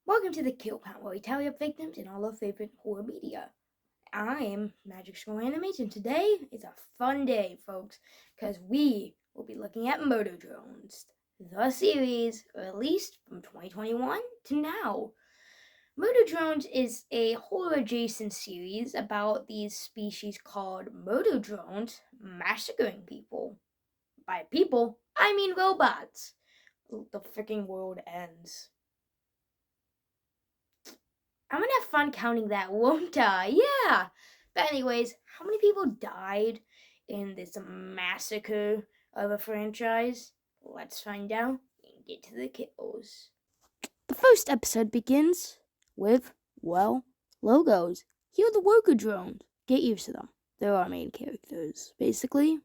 Welcome to the Kill Count, where we tally up victims in all our favorite horror media. I am Magic Scroll Animation. Today is a fun day, folks, because we will be looking at Murder Drones, the series released from 2021 to now. Murder Drones is a horror adjacent series about these species called murder drones massacring people. By people, I mean robots. The freaking world ends. I'm gonna have fun counting that, won't I? Yeah. But anyways, how many people died in this massacre of a franchise? Let's find out and get to the kills. The first episode begins with, well, logos. Here are the worker drones. Get used to them. They're our main characters, basically.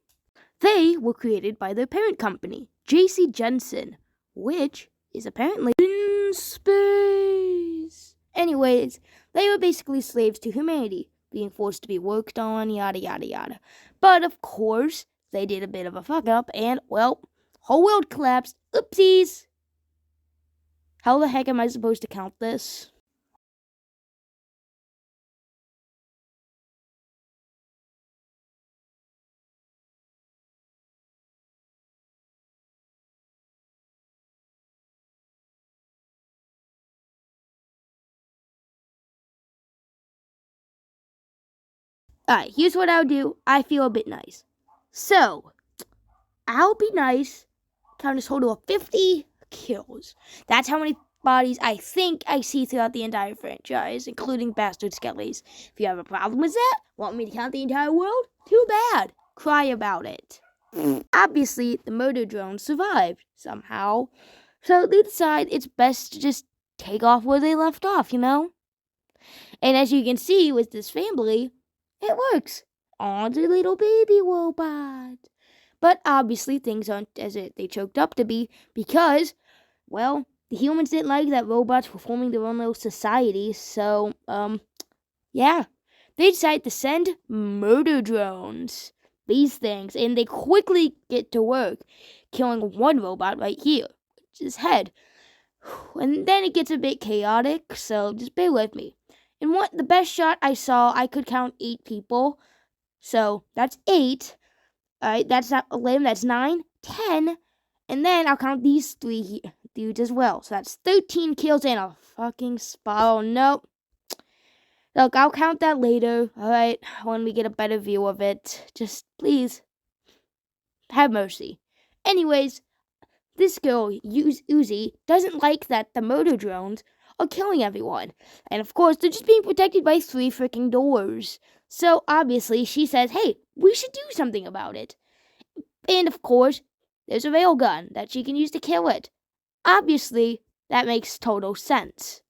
They were created by their parent company, JC Jensen, which is apparently in space. Anyways, they were basically slaves to humanity, being forced to be worked on, yada yada yada. But of course, they did a bit of a fuck up, and well, whole world collapsed. Oopsies! How the heck am I supposed to count this? Alright, here's what I'll do. I feel a bit nice. So, I'll be nice. Count a total of 50 kills. That's how many bodies I think I see throughout the entire franchise, including bastard skellies. If you have a problem with that, want me to count the entire world? Too bad. Cry about it. Obviously, the murder drones survived somehow, so they decide it's best to just take off where they left off, you know? And as you can see with this family, it works. Aw, the little baby robot. But obviously, things aren't as they choked up to be because, well, the humans didn't like that robots were forming their own little society. So, yeah, they decided to send murder drones. These things, and they quickly get to work, killing one robot right here, which is head. And then it gets a bit chaotic, so just bear with me. In the best shot I saw, I could count 8 people. So that's 8. Alright, that's not 11, that's 9, 10. And then I'll count these 3 dudes as well. So that's 13 kills in a fucking spot. Oh, nope. Look, I'll count that later, alright, when we get a better view of it. Just, please, have mercy. Anyways, this girl, Uzi, doesn't like that the murder drones are killing everyone. And of course, they're just being protected by 3 freaking doors. So obviously, she says, hey, we should do something about it. And of course, there's a railgun that she can use to kill it. Obviously, that makes total sense.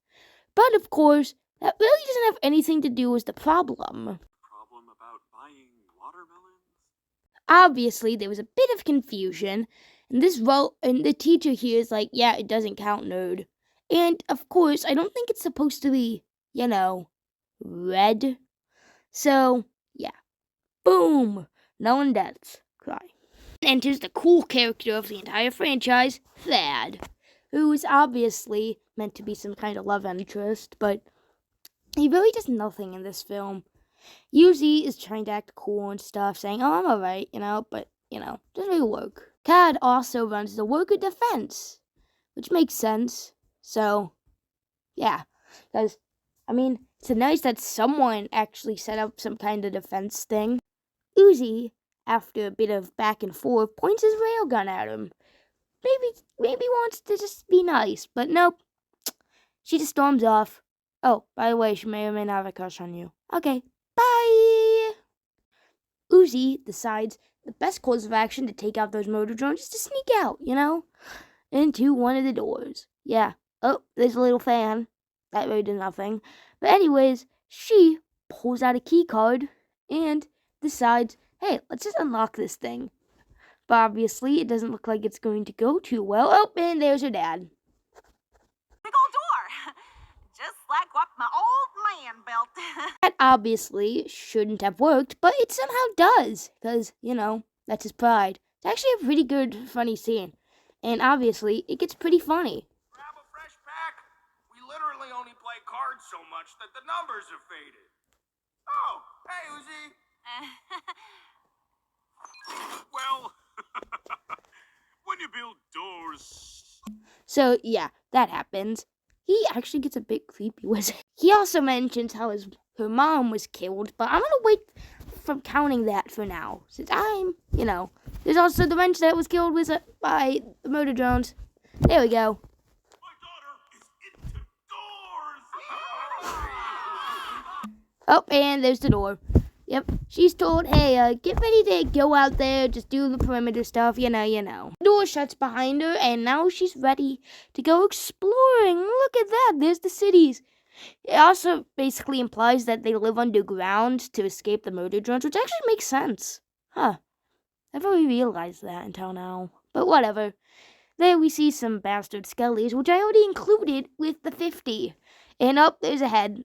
But of course, that really doesn't have anything to do with the problem. Problem about buying watermelons? Obviously, there was a bit of confusion, and the teacher here is like, yeah, it doesn't count, nerd. And of course, I don't think it's supposed to be, red. So, yeah. Boom! No one deaths. Cry. Enters the cool character of the entire franchise, Thad, who is obviously meant to be some kind of love interest, but he really does nothing in this film. Uzi is trying to act cool and stuff, saying, oh, I'm alright, but, doesn't really work. Cad also runs the worker defense, which makes sense. So, yeah, because, it's nice that someone actually set up some kind of defense thing. Uzi, after a bit of back and forth, points his railgun at him. Maybe wants to just be nice, but nope. She just storms off. Oh, by the way, she may or may not have a crush on you. Okay, bye! Uzi decides the best course of action to take out those murder drones is to sneak out, into one of the doors. Yeah. Oh, there's a little fan. That really did nothing. But anyways, she pulls out a key card and decides, hey, let's just unlock this thing. But obviously, it doesn't look like it's going to go too well. Oh, and there's her dad. Big old door. Just like what my old man built. That obviously shouldn't have worked, but it somehow does. Because, that's his pride. It's actually a pretty good, funny scene. And obviously, it gets pretty funny. Grab a fresh pack. We literally really only play cards so much that the numbers have faded. Oh, hey, Uzi. Well, when you build doors. So, yeah, that happens. He actually gets a bit creepy with it. He also mentions how her mom was killed, but I'm gonna wait from counting that for now, since there's also the mention that it was killed by the murder drones. There we go. My daughter is into doors. Oh, and there's the door. Yep, she's told, hey, get ready to go out there, just do the perimeter stuff, you know. The door shuts behind her, and now she's ready to go exploring. Look at that, there's the cities. It also basically implies that they live underground to escape the murder drones, which actually makes sense. Huh. Never really realized that until now. But whatever. There we see some bastard skellies, which I already included with the 50. And up, there's a head.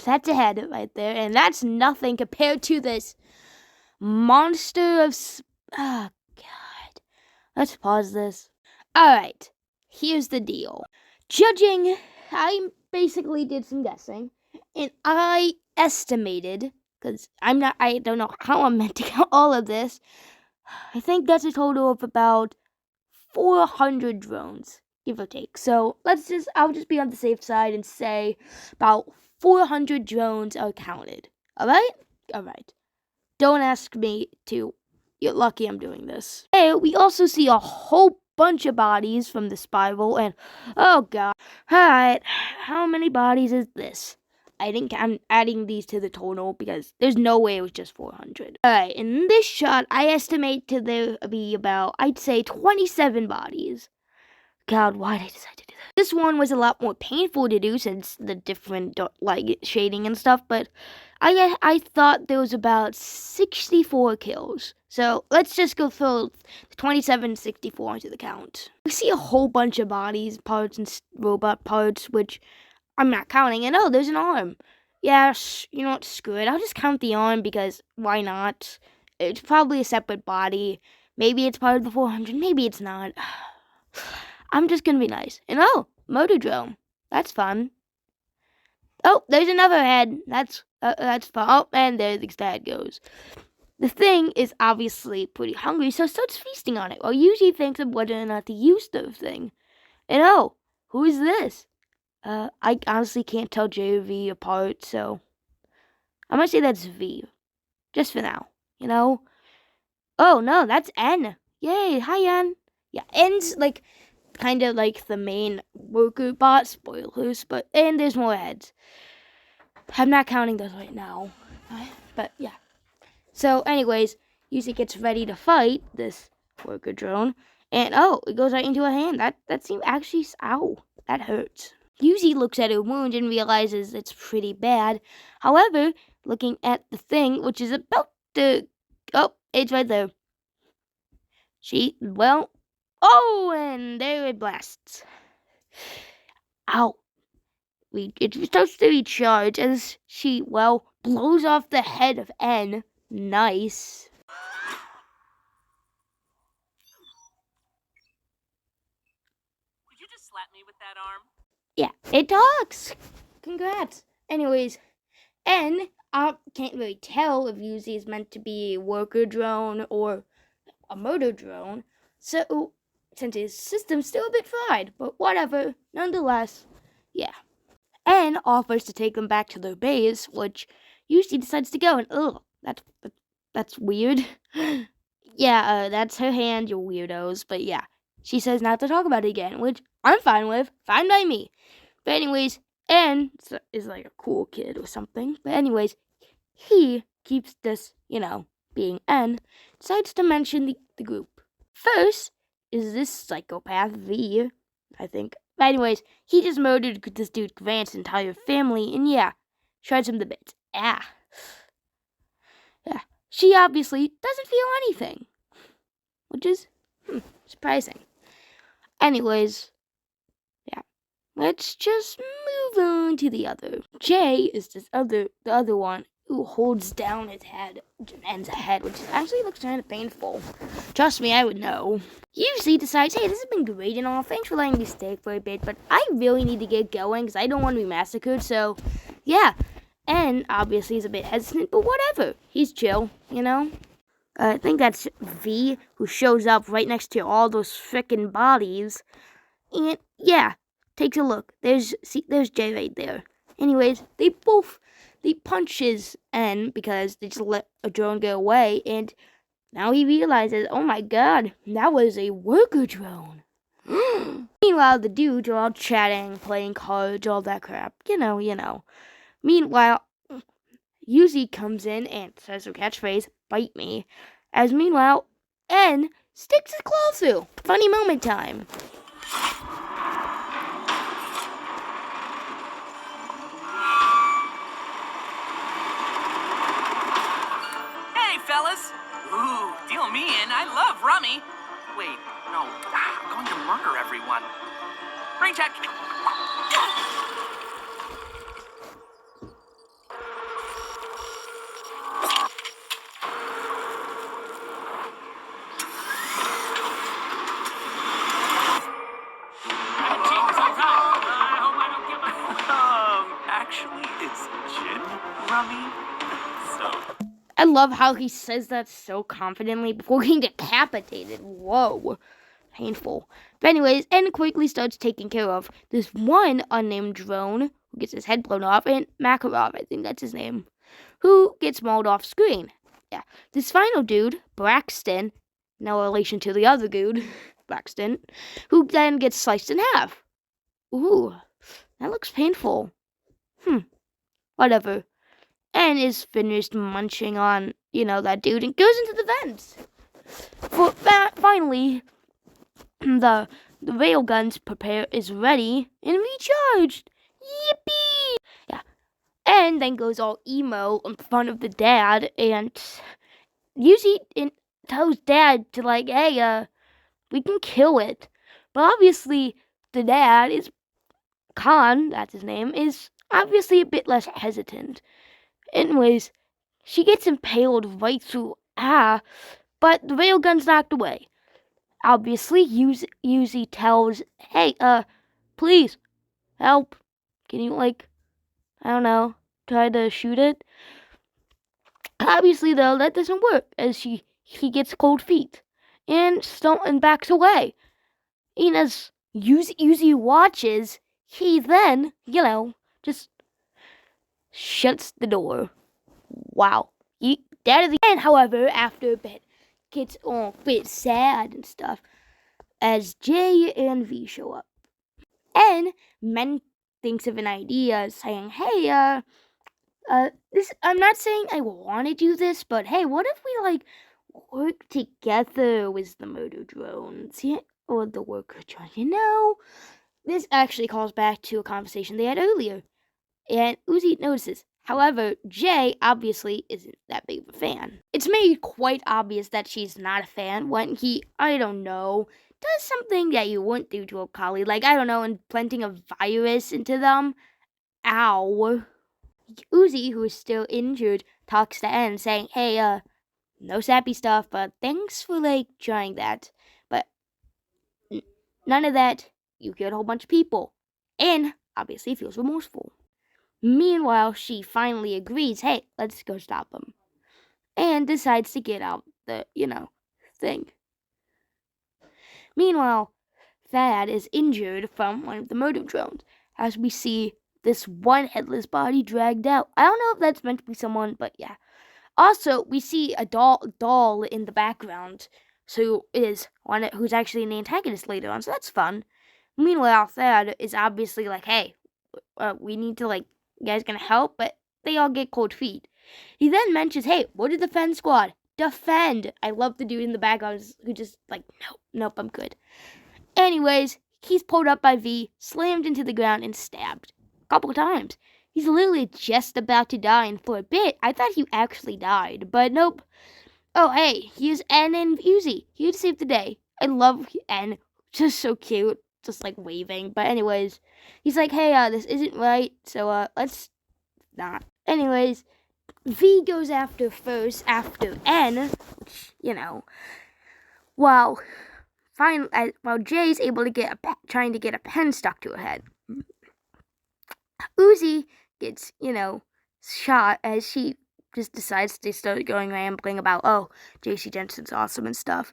That's a head right there, and that's nothing compared to this monster of... Oh, God. Let's pause this. Alright, here's the deal. Judging, I basically did some guessing, and I estimated, because I don't know how I'm meant to count all of this, I think that's a total of about 400 drones, give or take. So I'll just be on the safe side and say about 400 drones are counted. Alright? Alright. Don't ask me to. You're lucky I'm doing this. And we also see a whole bunch of bodies from the spiral, and oh god. Alright, how many bodies is this? I think I'm adding these to the total because there's no way it was just 400. Alright, in this shot, I estimate there be about, I'd say, 27 bodies. God, why did I decide to do that? This one was a lot more painful to do since the different light shading and stuff, but I thought there was about 64 kills. So let's just go through 27, 64 into the count. We see a whole bunch of bodies, parts, and robot parts, which I'm not counting. And oh, there's an arm. Yeah, you know what, screw it. I'll just count the arm because why not? It's probably a separate body. Maybe it's part of the 400, maybe it's not. I'm just gonna be nice. And oh, motor drone. That's fun. Oh, there's another head. That's fun. Oh, and there the head goes. The thing is obviously pretty hungry, so starts feasting on it. Or usually thinks of whether or not to use the thing. And oh, who is this? I honestly can't tell J or V apart, so I'm gonna say that's V. Just for now, you know? Oh no, that's N. Yay, hi N. Yeah, N's like kind of like the main worker bot, spoilers, and there's more heads. I'm not counting those right now, but yeah. So anyways, Yuzi gets ready to fight this worker drone, and oh, it goes right into her hand. That seemed actually, ow, that hurts. Yuzi looks at her wound and realizes it's pretty bad. However, looking at the thing, which is about to, oh, it's right there. Oh, and there it blasts. Ow. It starts to recharge as she, blows off the head of N. Nice. Did you just slap me with that arm? Yeah, it talks. Congrats. Anyways, N, I can't really tell if Yuzi is meant to be a worker drone or a murder drone. So, since his system's still a bit fried, but whatever. Nonetheless, yeah. N offers to take them back to their base, which Yuzi decides to go, and ugh, that's weird. Yeah, that's her hand, you weirdos, but yeah. She says not to talk about it again, which I'm fine with. Fine by me. But anyways, N is like a cool kid or something. But anyways, he keeps this, being N, decides to mention the group. First is this psychopath V, I think. But anyways, he just murdered this dude Grant's entire family, and yeah, shreds him to bits. Yeah. She obviously doesn't feel anything, which is surprising. Anyways, yeah, let's just move on to the other. J is the other one who holds down his head, Jen's head, which actually looks kind of painful. Trust me, I would know. Yuzi decides, hey, this has been great and all. Thanks for letting me stay for a bit, but I really need to get going because I don't want to be massacred. So, yeah. And obviously he's a bit hesitant, but whatever. He's chill, you know? I think that's V, who shows up right next to all those frickin' bodies. And, yeah, takes a look. There's Jay right there. Anyways, they punches N because they just let a drone go away, and now he realizes, oh my god, that was a worker drone. Meanwhile, the dudes are all chatting, playing cards, all that crap. You know. Meanwhile, Yuzi comes in and says her catchphrase, bite me. As meanwhile, N sticks his claw through. Funny moment time. Hey, fellas! Ooh, deal me in. I love rummy. Wait, no, I'm going to murder everyone. Rain check. Actually, it's gin rummy. So. I love how he says that so confidently before getting decapitated. Whoa. Painful. But anyways, N quickly starts taking care of this one unnamed drone who gets his head blown off, and Makarov, I think that's his name, who gets mauled off screen. Yeah. This final dude, Braxton, no relation to the other dude, Braxton, who then gets sliced in half. Ooh, that looks painful. Whatever. And is finished munching on, that dude and goes into the vents. For that, finally, the railguns is ready and recharged. Yippee! Yeah. And then goes all emo in front of the dad and usually tells dad to hey, we can kill it. But obviously the dad is Khan, that's his name, is obviously a bit less hesitant. Anyways, she gets impaled right through but the railgun's knocked away. Obviously, Yuzi tells, hey, please, help. Can you, I don't know, try to shoot it? Obviously, though, that doesn't work, as he gets cold feet and backs away. And as Yuzi watches, he then, just shuts the door. Wow. And however, after a bit, gets a bit sad and stuff as J and V show up. And Men thinks of an idea saying, hey, I'm not saying I want to do this, but hey, what if we work together with the murder drones? Yeah, or the worker drones, This actually calls back to a conversation they had earlier. And Uzi notices. However, Jay obviously isn't that big of a fan. It's made quite obvious that she's not a fan when he, I don't know, does something that you wouldn't do to a colleague. Implanting a virus into them. Ow. Uzi, who is still injured, talks to N saying, hey, no sappy stuff, but thanks for, trying that. But none of that. You killed a whole bunch of people. And obviously feels remorseful. Meanwhile, she finally agrees, hey, let's go stop him. And decides to get out the, thing. Meanwhile, Thad is injured from one of the murder drones, as we see this one headless body dragged out. I don't know if that's meant to be someone, but yeah. Also, we see a doll in the background, who's actually an antagonist later on, so that's fun. Meanwhile, Thad is obviously hey, we need to, you guys gonna help? But they all get cold feet. He then mentions, hey, what did the defend squad? Defend! I love the dude in the background who just, nope, I'm good. Anyways, he's pulled up by V, slammed into the ground, and stabbed. A couple of times. He's literally just about to die, and for a bit, I thought he actually died, but nope. Oh, hey, here's N and Uzi, here to save the day. I love N, just so cute. Just waving, but anyways, he's hey, this isn't right, so let's not. Anyways, V goes after first after N, which, while Jay's able to get trying to get a pen stuck to her head. Uzi gets, shot as she just decides to start going rambling about, oh, JC Jensen's awesome and stuff.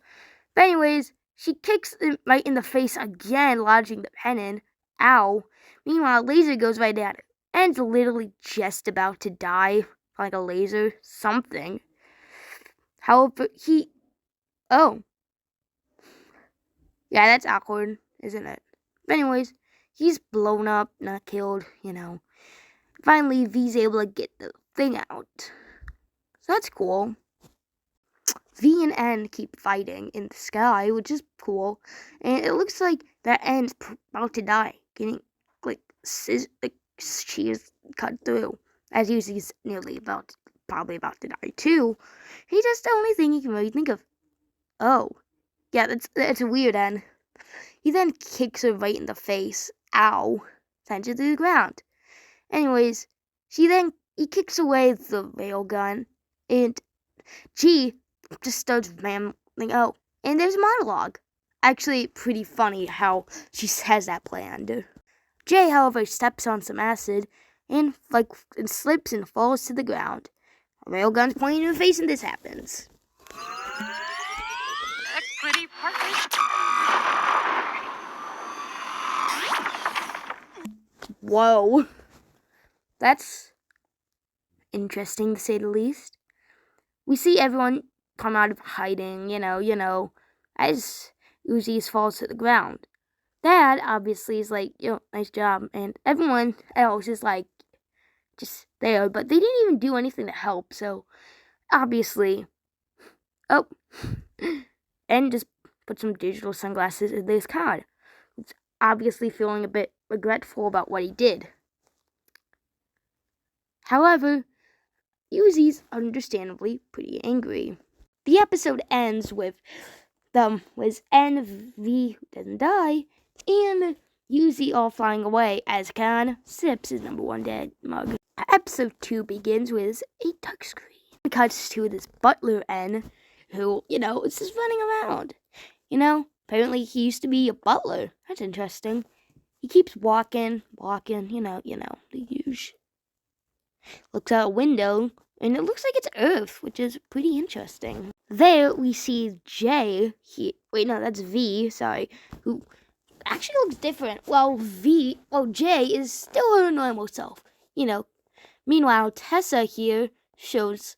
But anyways, she kicks him right in the face again, lodging the pen in. Ow. Meanwhile, Laser goes right at her. N's literally just about to die from like a laser something. However, oh. Yeah, that's awkward, isn't it? But anyways, he's blown up, not killed, Finally, V's able to get the thing out. So that's cool. V and N keep fighting in the sky, which is cool. And it looks like that N's about to die. Getting, she is cut through. As Uzi's probably about to die too. He's just the only thing he can really think of. Oh. Yeah, that's a weird N. He then kicks her right in the face. Ow. Sends her to the ground. Anyways, he kicks away the railgun, and G just starts rambling out. And there's a monologue. Actually, pretty funny how she has that planned. Jay, however, steps on some acid and slips and falls to the ground. A railgun's pointing in the face, and this happens. Equity partnership. Whoa. That's interesting, to say the least. We see everyone come out of hiding, as Uzi falls to the ground. Dad, obviously, is like, nice job. And everyone else is like, just there. But they didn't even do anything to help. So, obviously, and just put some digital sunglasses in this card. It's obviously feeling a bit regretful about what he did. However, Uzi's understandably pretty angry. The episode ends with NV who doesn't die, and Uzi all flying away as Khan sips his #1 dead mug. Episode 2 begins with a touchscreen. It cuts to this butler N, who, is just running around. Apparently he used to be a butler. That's interesting. He keeps walking, the usual. Looks out a window, and it looks like it's Earth, which is pretty interesting. There we see Jay. That's V, sorry, who actually looks different. Jay is still her normal self, Meanwhile, Tessa here who's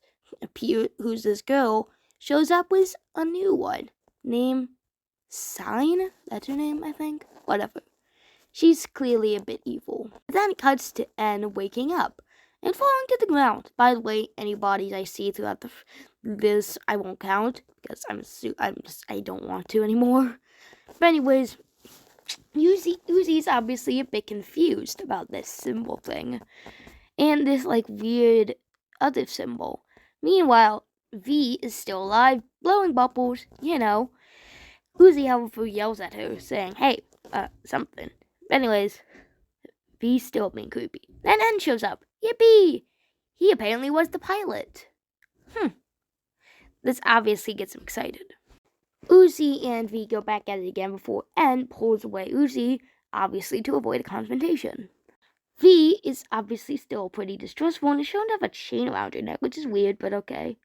this girl, shows up with a new one. Name Sign? That's her name, I think. Whatever. She's clearly a bit evil. Then it cuts to N waking up and falling to the ground. By the way, any bodies I see throughout this I won't count because I don't want to anymore. But anyways, Uzi's obviously a bit confused about this symbol thing and this weird other symbol. Meanwhile, V is still alive, blowing bubbles, Uzi, however, yells at her, saying, hey, something. Anyways, V's still being creepy. Then N shows up. Yippee! He apparently was the pilot. This obviously gets him excited. Uzi and V go back at it again before N pulls away Uzi, obviously to avoid a confrontation. V is obviously still pretty distrustful and is shown to have a chain around her neck, which is weird, but okay.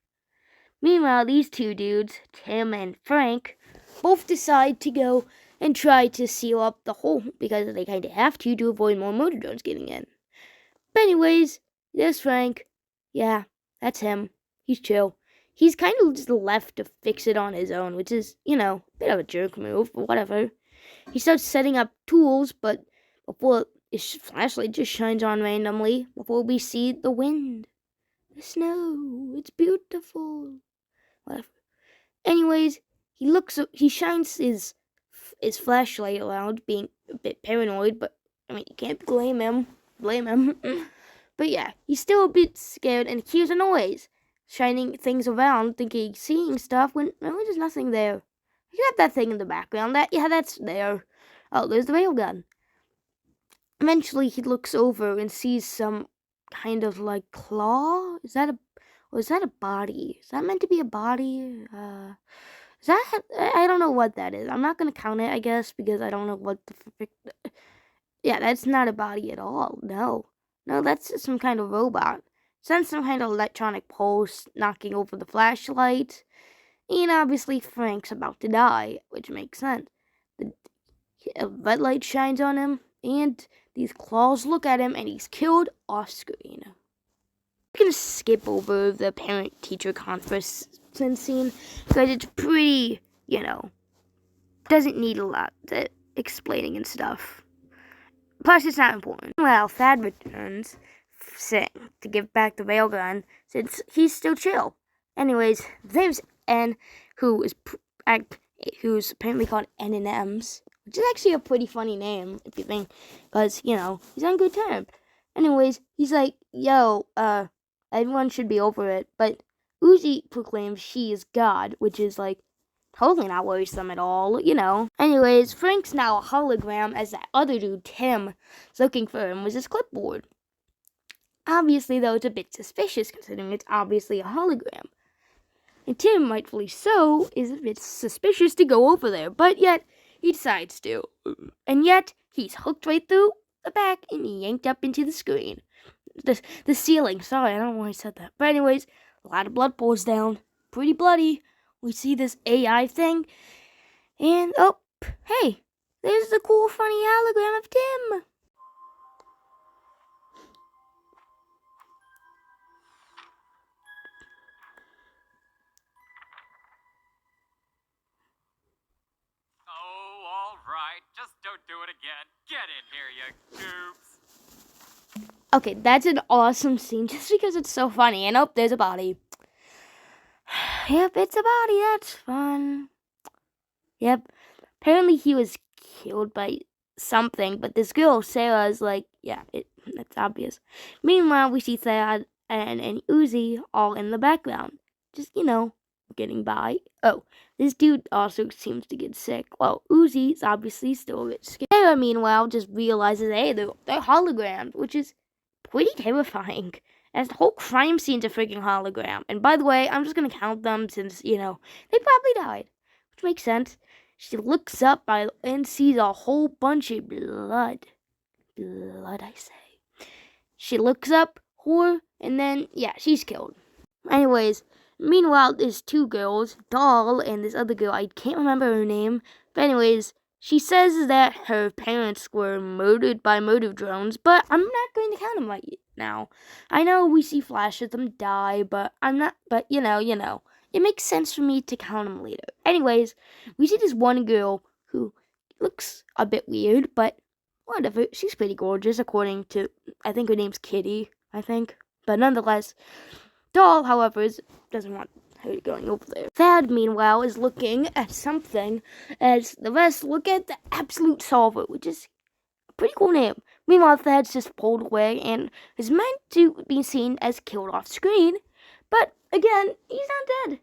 Meanwhile, these two dudes, Tim and Frank, both decide to go and try to seal up the hole because they kind of have to avoid more motor drones getting in. But anyways, there's Frank. Yeah, that's him. He's chill. He's kind of just left to fix it on his own, which is, a bit of a jerk move, but whatever. He starts setting up tools, but before his flashlight just shines on randomly, before we see the wind, the snow, it's beautiful. Whatever. Anyways, he shines his flashlight around, being a bit paranoid, but, you can't blame him. But yeah, he's still a bit scared, and he hears a noise, shining things around, thinking he's seeing stuff, when really there's nothing there. You have that thing in the background, that's there. Oh, there's the railgun. Eventually, he looks over and sees some kind of, claw? Is that Or is that a body? Is that meant to be a body? Is that... I don't know what that is. I'm not gonna count it, I guess, because I don't know what the frick... Yeah, that's not a body at all. No. No, that's some kind of robot. Sends some kind of electronic pulse, knocking over the flashlight. And obviously Frank's about to die, which makes sense. A red light shines on him, and these claws look at him, and he's killed off screen. I'm gonna skip over the parent-teacher conference scene, because it's pretty, doesn't need a lot of explaining and stuff. Plus, it's not important. Well, Thad returns, saying to give back the railgun, since he's still chill. Anyways, there's N, who's apparently called N&M's, which is actually a pretty funny name, if you think, because, he's on good terms. Anyways, he's like, yo, everyone should be over it, but Uzi proclaims she is God, which is, like, totally not worrisome at all, Anyways, Frank's now a hologram, as that other dude, Tim, is looking for him with his clipboard. Obviously, though, it's a bit suspicious, considering it's obviously a hologram. And Tim, rightfully so, is a bit suspicious to go over there, but yet, he decides to. And yet, he's hooked right through the back and yanked up into the screen. The ceiling, sorry, I don't know why I said that. But anyways, a lot of blood pours down. Pretty bloody. We see this AI thing. And, oh, hey, there's the cool, funny hologram of Tim. Oh, all right. Just don't do it again. Get in here, you goobs. Okay, that's an awesome scene just because it's so funny. And, oh, there's a body. Yep, it's a body. That's fun. Yep. Apparently he was killed by something, but this girl, Sarah, is like, yeah, that's obvious. Meanwhile, we see Thad and Uzi all in the background. Just, getting by. Oh, this dude also seems to get sick. Well, Uzi's obviously still a bit scared. Sarah, meanwhile, just realizes, hey, they're holograms, which is pretty terrifying. As the whole crime scene's a freaking hologram. And by the way, I'm just gonna count them since, they probably died. Which makes sense. She looks up and sees a whole bunch of blood. Blood, I say. She looks up, and then, yeah, she's killed. Anyways, meanwhile, there's two girls, Doll and this other girl, I can't remember her name. But anyways, she says that her parents were murdered by murder drones, but I'm not going to count them right now. I know we see flashes of them die, but I'm not, but you know. It makes sense for me to count them later. Anyways, we see this one girl who looks a bit weird, but whatever. She's pretty gorgeous, according to, I think her name's Kitty, But nonetheless, Doll, however, doesn't want her going over there. Thad, meanwhile, is looking at something as the rest look at the Absolute Solver, which is a pretty cool name. Meanwhile, Thad's just pulled away and is meant to be seen as killed off screen, but again, he's not dead.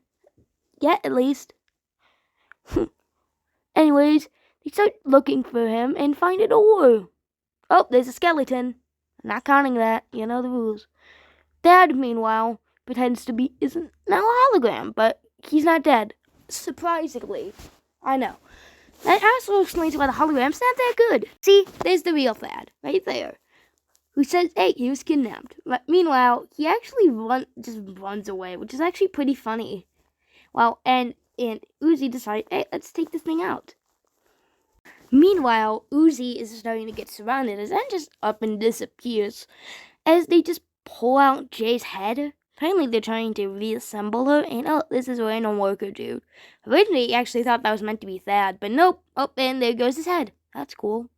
Yet, at least. Anyways, they start looking for him and find a door. Oh, there's a skeleton. I'm not counting that. You know the rules. Thad, meanwhile, pretends to be isn't now a hologram, but he's not dead. Surprisingly. I know. That also explains why the hologram's not that good. See, there's the real Thad, right there. Who says, hey, he was kidnapped. But meanwhile, he actually just runs away, which is actually pretty funny. Well, and Uzi decides, hey, let's take this thing out. Meanwhile, Uzi is starting to get surrounded as then just up and disappears as they just pull out Jay's head. Apparently they're trying to reassemble her, and oh, this is a random worker dude. Originally, he actually thought that was meant to be Thad, but nope. Oh, and there goes his head. That's cool.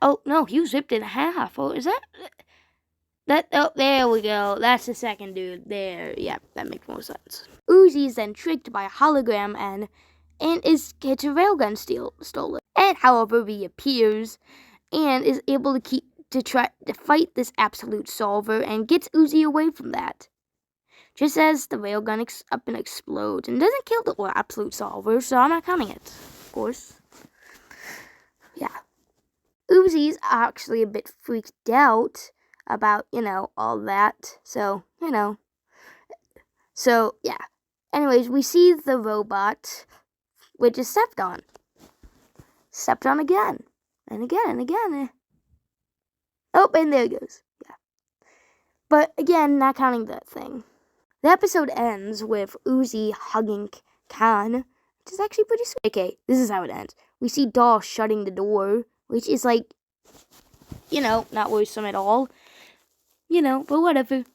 Oh, no, he was ripped in half. Oh, is that... Oh, there we go. That's the second dude. There, yeah, that makes more sense. Uzi is then tricked by a hologram and gets a railgun stolen. And, however, reappears and is able to try to fight this Absolute Solver and gets Uzi away from that. Just as the railgun up and explodes and doesn't kill the Absolute Solver, so I'm not counting it, of course. Yeah. Uzi's actually a bit freaked out about, all that. So, So, yeah. Anyways, we see the robot, which is stepped on. Stepped on again. And again and again. Oh, and there it goes. Yeah. But again, not counting that thing. The episode ends with Uzi hugging Khan, which is actually pretty sweet. Okay, this is how it ends. We see Doll shutting the door, which is like, not worrisome at all. But whatever.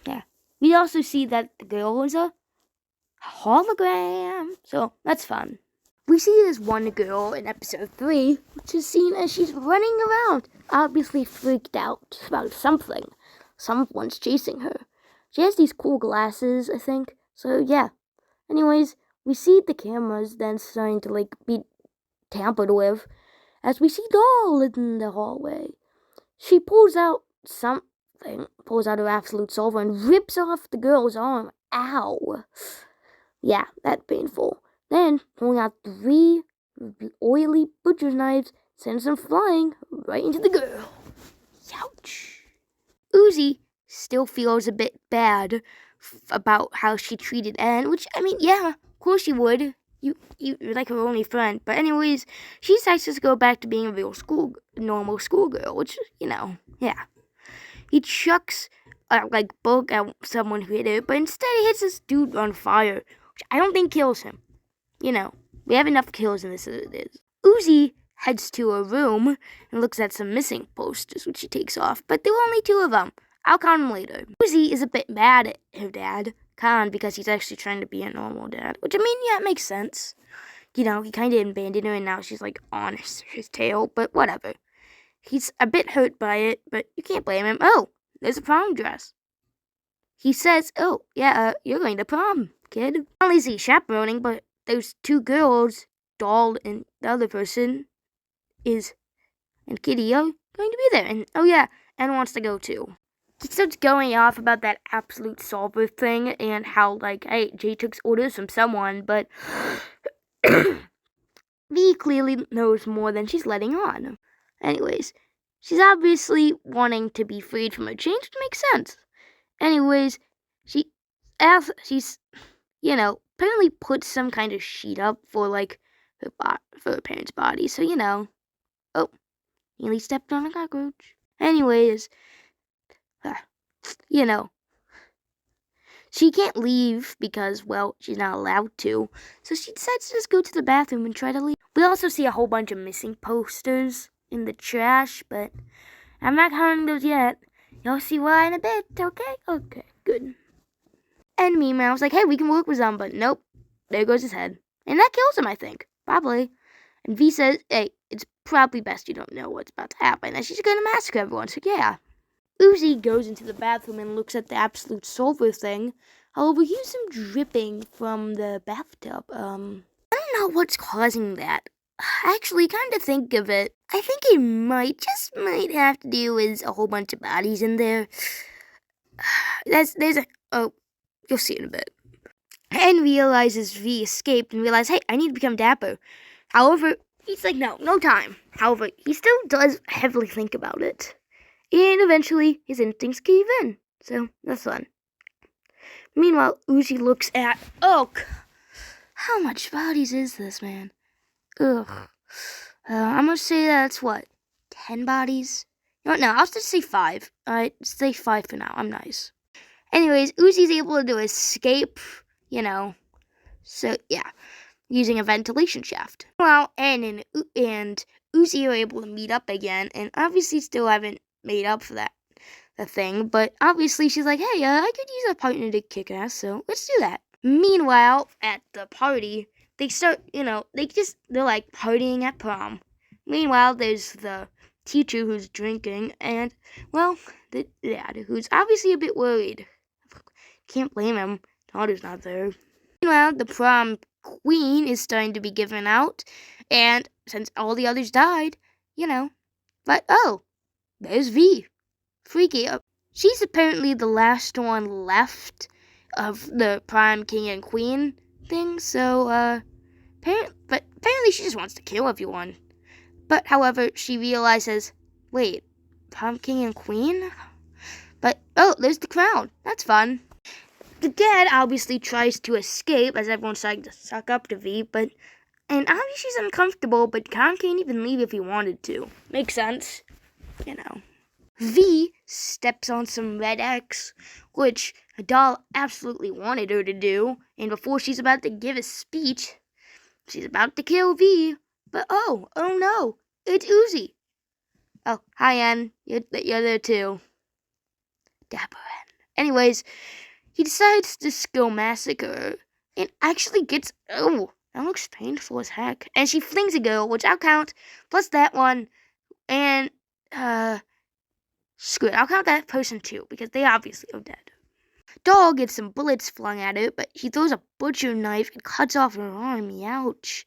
Yeah. We also see that the girl is a hologram, so that's fun. We see this one girl in episode 3, which is seen as she's running around, obviously freaked out about something. Someone's chasing her. She has these cool glasses, I think, so yeah. Anyways, we see the cameras then starting to, be tampered with, as we see Doll in the hallway. She pulls out her absolute solver and rips off the girl's arm. Ow. Yeah, that's painful. Then, pulling out 3 oily butcher's knives, sends them flying right into the girl. Ouch. Uzi still feels a bit bad about how she treated Anne, which, yeah, of course you would. You're like her only friend. But anyways, she decides to go back to being a real normal schoolgirl, which, yeah. He chucks a book at someone who hit her, but instead he hits this dude on fire, which I don't think kills him. We have enough kills in this as it is. Uzi heads to her room and looks at some missing posters, which she takes off, but there were only 2 of them. I'll count them later. Uzi is a bit mad at her dad, Khan, because he's actually trying to be a normal dad, which, yeah, it makes sense. He kind of abandoned her, and now she's, on his tail, but whatever. He's a bit hurt by it, but you can't blame him. Oh, there's a prom dress. He says, oh, yeah, you're going to prom, kid. Not only is he chaperoning, but those 2 girls, Doll and the other person, and Kitty are going to be there. And, oh yeah, Anne wants to go too. He starts going off about that absolute solver thing and how, hey, Jay took orders from someone, but V clearly knows more than she's letting on. Anyways, she's obviously wanting to be freed from her chains, which makes sense. Anyways, she's, apparently put some kind of sheet up for, for her parents' body. So, oh, nearly stepped on a cockroach. Anyways, she can't leave because, well, she's not allowed to. So she decides to just go to the bathroom and try to leave. We also see a whole bunch of missing posters in the trash, but I'm not counting those yet. You'll see why in a bit, okay? Okay, good. And Meow's like, hey, we can work with them, but nope. There goes his head. And that kills him, I think. Probably. And V says, hey, it's probably best you don't know what's about to happen. And she's gonna massacre everyone, so yeah. Uzi goes into the bathroom and looks at the absolute solver thing. However, here's some dripping from the bathtub. I don't know what's causing that. Actually, kind of think of it. I think it might have to do with a whole bunch of bodies in there. You'll see in a bit. And realizes V escaped and realizes, hey, I need to become dapper. However, he's like, no time. However, he still does heavily think about it. And eventually, his instincts cave in. So, that's fun. Meanwhile, Uzi looks at, how much bodies is this, man? Ugh. I'm gonna say that's 10 bodies? No, I'll just say 5. Alright, say 5 for now. I'm nice. Anyways, Uzi's able to escape, so, yeah, using a ventilation shaft. Well, Anne and Uzi are able to meet up again, and obviously still haven't made up for the thing, but obviously she's like, hey, I could use a partner to kick ass, so let's do that. Meanwhile, at the party, they start, they're like partying at prom. Meanwhile, there's the teacher who's drinking, and, well, the dad, who's obviously a bit worried. Can't blame him. Daughter's not there. Meanwhile, the prom queen is starting to be given out, and since all the others died, but, there's V. Freaky. She's apparently the last one left of the prime king and queen thing, so, apparently she just wants to kill everyone. But, however, she realizes, wait, prime king and queen? But, there's the crown. That's fun. The dad obviously tries to escape as everyone's trying to suck up to V, and obviously he's uncomfortable, but Count can't even leave if he wanted to. Makes sense, you know. V steps on some red X, which a doll absolutely wanted her to do, and before she's about to give a speech, she's about to kill V, but oh no, it's Uzi. Oh, hi, Ann. You're there too. Dapper Ann. Anyways, he decides to skill massacre her, and actually gets, oh, that looks painful as heck. And she flings a girl, which I'll count, plus that one, and, screw it, I'll count that person too, because they obviously are dead. Doll gets some bullets flung at her, but she throws a butcher knife and cuts off her arm, ouch.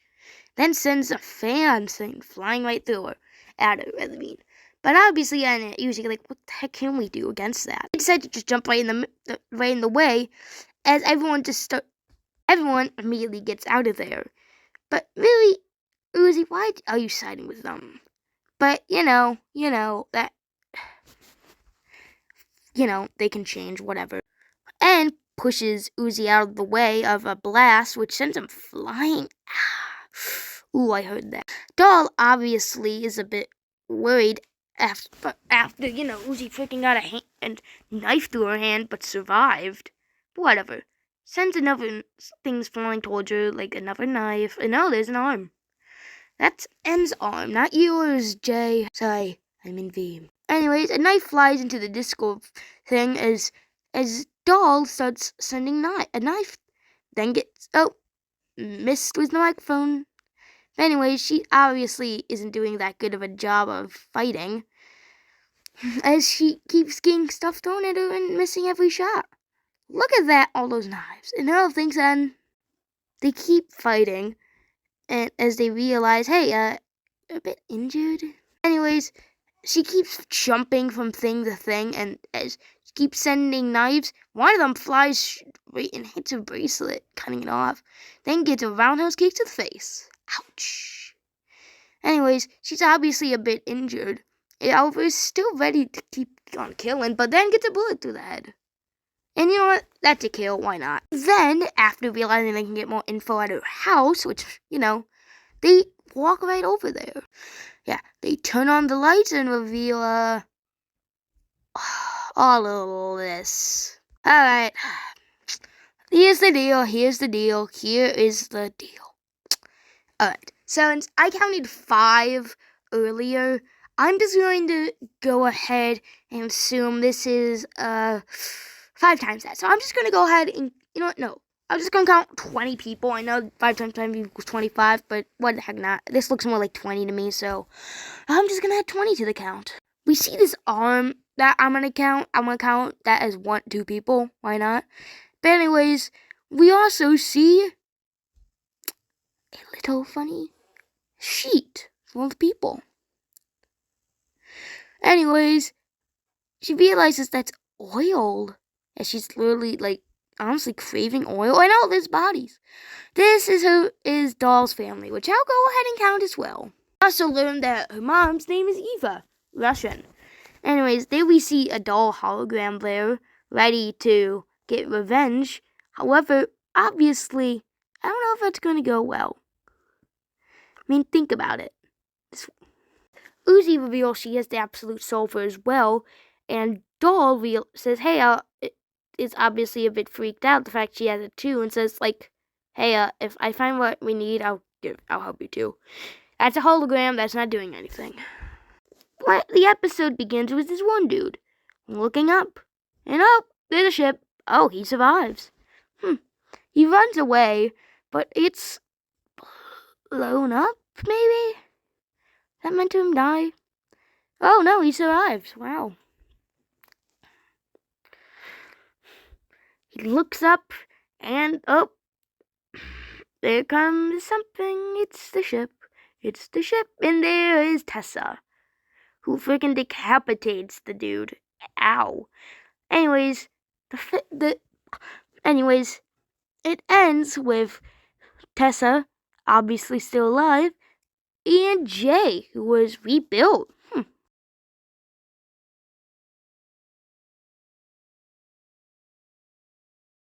Then sends a fan thing flying right through her, at her, I mean. But obviously, and usually, like, what the heck can we do against that? They decide to just jump right in the way, as everyone immediately gets out of there. But really, Uzi, why are you siding with them? But you know that, they can change, whatever. And pushes Uzi out of the way of a blast, which sends him flying. Ooh, I heard that. Doll obviously is a bit worried after Uzi freaking got a knife through her hand, but survived. Whatever. Sends another things flying towards her, like another knife. And oh, there's an arm. That's N's arm, not yours, Jay. Sorry, I'm in V. Anyways, a knife flies into the disco thing as Doll starts sending a knife. Then gets, missed with the microphone. Anyways, she obviously isn't doing that good of a job of fighting, as she keeps getting stuff thrown at her and missing every shot. Look at that, all those knives. And all things then, they keep fighting, and as they realize, hey, a bit injured. Anyways, she keeps jumping from thing to thing, and as she keeps sending knives, one of them flies right and hits her bracelet, cutting it off, then gets a roundhouse kick to the face. Ouch. Anyways, she's obviously a bit injured. Oliver is still ready to keep on killing, but then gets a bullet through the head. And you know what? That's a kill, why not? Then, after realizing they can get more info at her house, which, they walk right over there. Yeah, they turn on the lights and reveal, all of this. Alright. Here's the deal. Here is the deal. Alright, so since I counted 5 earlier, I'm just going to go ahead and assume this is 5 times that. So I'm just going to go ahead and, no. I'm just going to count 20 people. I know 5 times 5 equals 25, but what the heck not. This looks more like 20 to me, so I'm just going to add 20 to the count. We see this arm that I'm going to count. I'm going to count that as 2 people. Why not? But anyways, we also see a little funny sheet full of people. Anyways, she realizes that's oil, as she's literally, honestly craving oil, and all these bodies. This is Doll's family, which I'll go ahead and count as well. I also learned that her mom's name is Eva, Russian. Anyways, there we see a Doll hologram there, ready to get revenge. However, obviously, I don't know if that's going to go well. I mean, think about it. Uzi reveals she has the absolute sulfur as well, and Doll says, hey, is obviously a bit freaked out, the fact she has it too, and says, hey, if I find what we need, I'll help you too. That's a hologram, that's not doing anything. But the episode begins with this one dude looking up, and there's a ship. Oh, he survives. He runs away, but it's blown up, maybe? That meant to him die? Oh no, he survives. Wow. He looks up, and there comes something. It's the ship, and there is Tessa, who freaking decapitates the dude. Ow. Anyways, it ends with Tessa, obviously still alive, and Jay, who was rebuilt